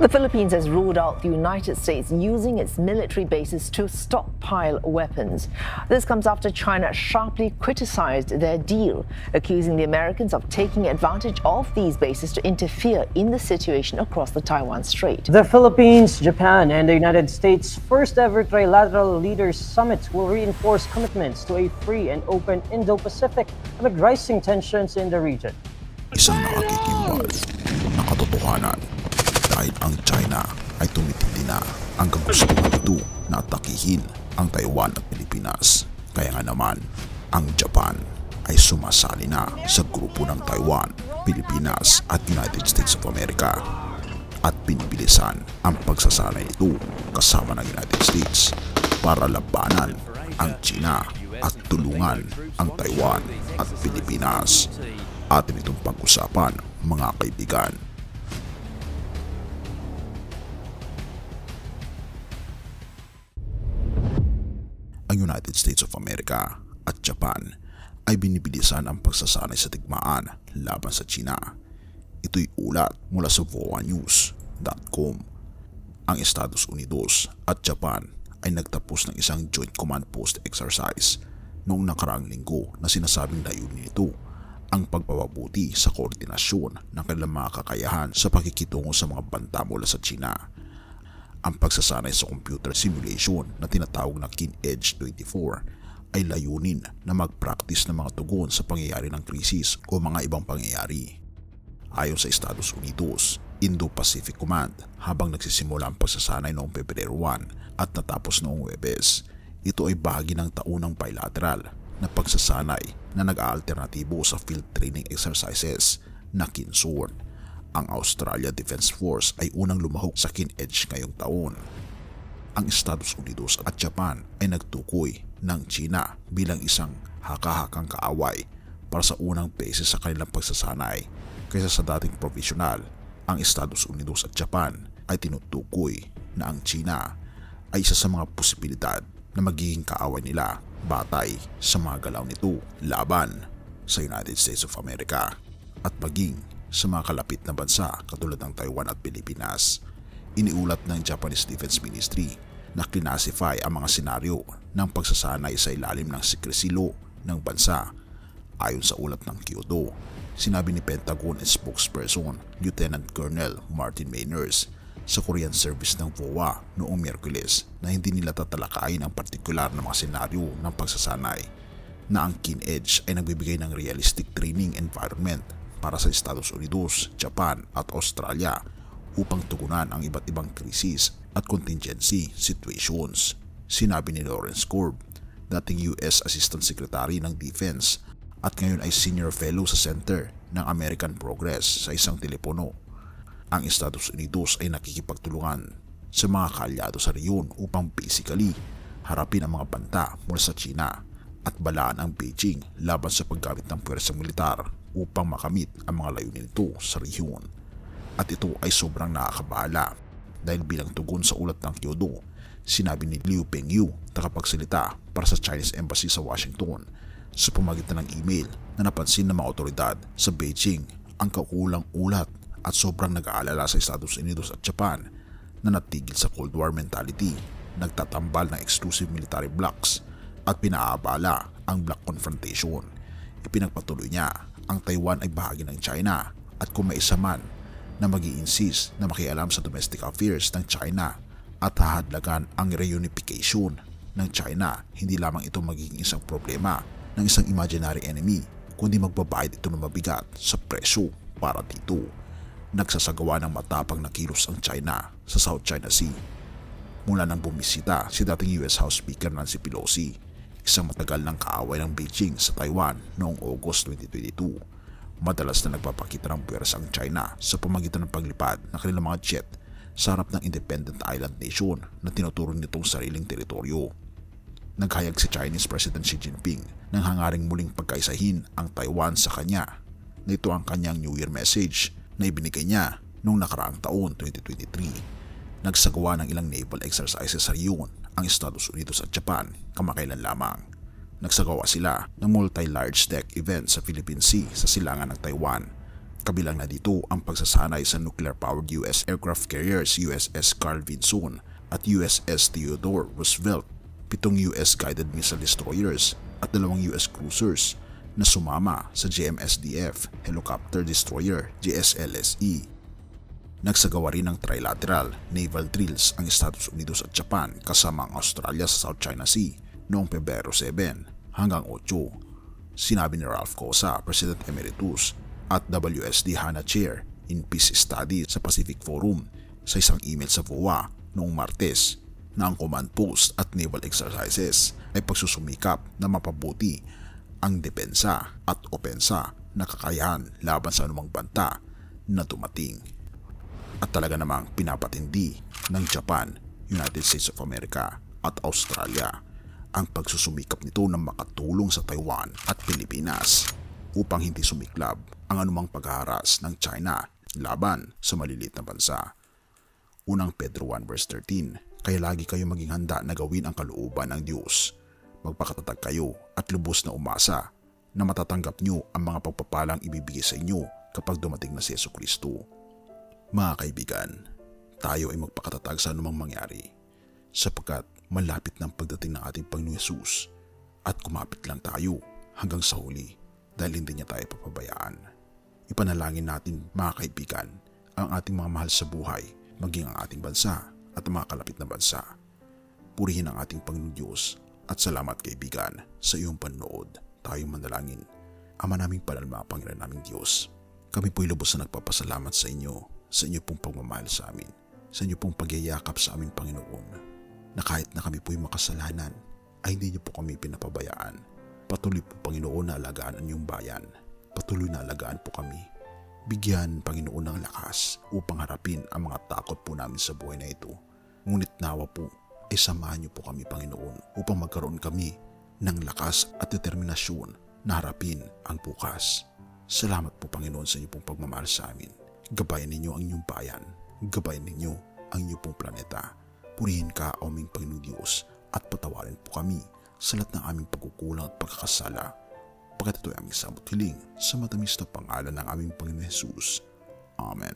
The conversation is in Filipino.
The Philippines has ruled out the United States using its military bases to stockpile weapons. This comes after China sharply criticized their deal, accusing the Americans of taking advantage of these bases to interfere in the situation across the Taiwan Strait. The Philippines, Japan, and the United States' first ever trilateral leaders summit will reinforce commitments to a free and open Indo-Pacific amid rising tensions in the region. Isang nakakikimbal na katotohanan. Dahil ang China ay tumitindi na hanggang gusto nito na atakihin ang Taiwan at Pilipinas. Kaya nga naman, ang Japan ay sumasali na sa grupo ng Taiwan, Pilipinas at United States of America. At pinibilisan ang pagsasanay nito kasama ng United States para labanan ang China at tulungan ang Taiwan at Pilipinas. Atin itong pag-usapan, mga kaibigan. Ang United States of America at Japan ay binibilisan ang pagsasanay sa digmaan laban sa China. Ito'y ulat mula sa voanews.com. Ang Estados Unidos at Japan ay nagtapos ng isang joint command post exercise noong nakaraang linggo na sinasabing layunin nito ang pagpapabuti sa koordinasyon ng kanilang mga kakayahan sa pakikitungo sa mga banta mula sa China. Ang pagsasanay sa computer simulation na tinatawag na Kin-Edge 24 ay layunin na mag-practice ng mga tugon sa pangyayari ng krisis o mga ibang pangyayari. Ayon sa Estados Unidos, Indo-Pacific Command, habang nagsisimula ang pagsasanay noong Pebrero 1 at natapos noong Huwebes, ito ay bahagi ng taunang bilateral na pagsasanay na nag-aalternatibo sa field training exercises na Kinsword. Ang Australia Defense Force ay unang lumahok sa Kin-Edge ngayong taon. Ang Estados Unidos at Japan ay nagtukoy ng China bilang isang haka-hakang kaaway para sa unang beses sa kanilang pagsasanay kaysa sa dating provisional. Ang Estados Unidos at Japan ay tinutukoy na ang China ay isa sa mga posibilidad na magiging kaaway nila batay sa mga galaw nito laban sa United States of America at maging sa mga kalapit na bansa katulad ng Taiwan at Pilipinas. Iniulat ng Japanese Defense Ministry na classify ang mga senaryo ng pagsasanay sa ilalim ng secrecy law ng bansa. Ayon sa ulat ng Kyodo, sinabi ni Pentagon spokesperson Lieutenant Colonel Martin Mainers sa Korean Service ng VOA noong Miyerkules na hindi nila tatalakayin ang partikular na mga senaryo ng pagsasanay, na ang Kin-Edge ay nagbibigay ng realistic training environment para sa Estados Unidos, Japan at Australia upang tugunan ang iba't ibang krisis at contingency situations. Sinabi ni Lawrence Korb, dating US Assistant Secretary ng Defense at ngayon ay Senior Fellow sa Center ng American Progress sa isang telepono. Ang Estados Unidos ay nakikipagtulungan sa mga kaalyado sa rehiyon upang basically harapin ang mga banta mula sa China at balaan ang Beijing laban sa paggamit ng puwersang militar upang makamit ang mga layunin nito sa rehiyon. At ito ay sobrang nakakabahala dahil bilang tugon sa ulat ng Kyodo, sinabi ni Liu Pengyu, tagapagsalita para sa Chinese Embassy sa Washington, sa pamamagitan ng email na napansin ng mga otoridad sa Beijing ang kakulang ulat at sobrang nag-aalala sa Estados Unidos at Japan na natigil sa Cold War mentality, nagtatambal ng exclusive military blocks at pinaabala ang block confrontation. Ipinagpatuloy niya ang Taiwan ay bahagi ng China at kung may isa man na mag-i-insist na makialam sa domestic affairs ng China at hahadlagan ang reunification ng China, hindi lamang ito magiging isang problema ng isang imaginary enemy, kundi magbabayad ito ng mabigat sa presyo para dito. Nagsasagawa ng matapang na kilos ang China sa South China Sea mula nang bumisita si dating US House Speaker Nancy Pelosi, isang matagal ng kaaway ng Beijing sa Taiwan noong August 2022. Madalas na nagpapakita ng puwersa ang China sa pamamagitan ng paglipad ng kanilang mga jet sa harap ng independent island nation na tinuturo nitong sariling teritoryo. Naghayag si Chinese President Xi Jinping ng hangaring muling pagkaisahin ang Taiwan sa kanya, na ito ang kanyang New Year message na ibinigay niya noong nakaraang taon 2023. Nagsagawa ng ilang naval exercises sa rehiyon ang Estados Unidos at Japan kamakailan lamang. Nagsagawa sila ng multi-large deck event sa Philippine Sea sa silangan ng Taiwan Kabilang na dito ang pagsasanay sa nuclear-powered US aircraft carriers USS Carl Vinson at USS Theodore Roosevelt, 7 US guided missile destroyers at 2 US cruisers na sumama sa GMSDF Helicopter Destroyer GSLSE. Nagsagawa rin ng trilateral naval drills ang Estados Unidos at Japan kasama ang Australia sa South China Sea noong Pebrero 7 hanggang 8. Sinabi ni Ralph Cosa, President Emeritus at WSD Hana Chair in Peace Studies sa Pacific Forum sa isang email sa VOA noong Martes na ang command post at naval exercises ay pagsusumikap na mapabuti ang depensa at opensa na kakayahan laban sa anumang banta na dumating. At talaga namang pinapatindi ng Japan, United States of America at Australia ang pagsusumikap nito na makatulong sa Taiwan at Pilipinas upang hindi sumiklab ang anumang paghaharas ng China laban sa maliliit na bansa. Unang Pedro 1 verse 13, kaya lagi kayo maging handa na gawin ang kalooban ng Diyos. Magpakatatag kayo at lubos na umasa na matatanggap nyo ang mga pagpapalang ibibigay sa inyo kapag dumating na si Jesucristo. Mga kaibigan, tayo ay magpakatatag sa anumang mangyari sapagkat malapit ng pagdating ng ating Panginoong Yesus at kumapit lang tayo hanggang sa huli dahil hindi niya tayo papabayaan. Ipanalangin natin mga kaibigan ang ating mga mahal sa buhay, maging ang ating bansa at ang mga kalapit na bansa. Purihin ang ating Panginoong Diyos at salamat kaibigan sa iyong panonood. Tayong manalangin. Ama naming panalma, Panginoon naming Diyos, kami po'y lubos na nagpapasalamat sa inyo pong pagmamahal sa amin, sa inyo pong pagyayakap sa aming Panginoon, na kahit na kami po'y makasalanan, ay hindi niyo po kami pinapabayaan. Patuloy po Panginoon na alagaan ang iyong bayan. Patuloy na alagaan po kami. Bigyan Panginoon ng lakas upang harapin ang mga takot po namin sa buhay na ito. Ngunit nawa po ay samahan niyo po kami Panginoon upang magkaroon kami ng lakas at determinasyon na harapin ang bukas. Salamat po Panginoon sa inyo pong pagmamahal sa amin. Gabayan ninyo ang inyong bayan. Gabayan ninyo ang inyong pong planeta. Purihin ka aming Panginoon Diyos at patawarin po kami sa lahat ng aming pagkukulang at pagkakasala. Pagkat ito ay aming samot hiling sa matamis na pangalan ng aming Panginoon Jesus. Amen.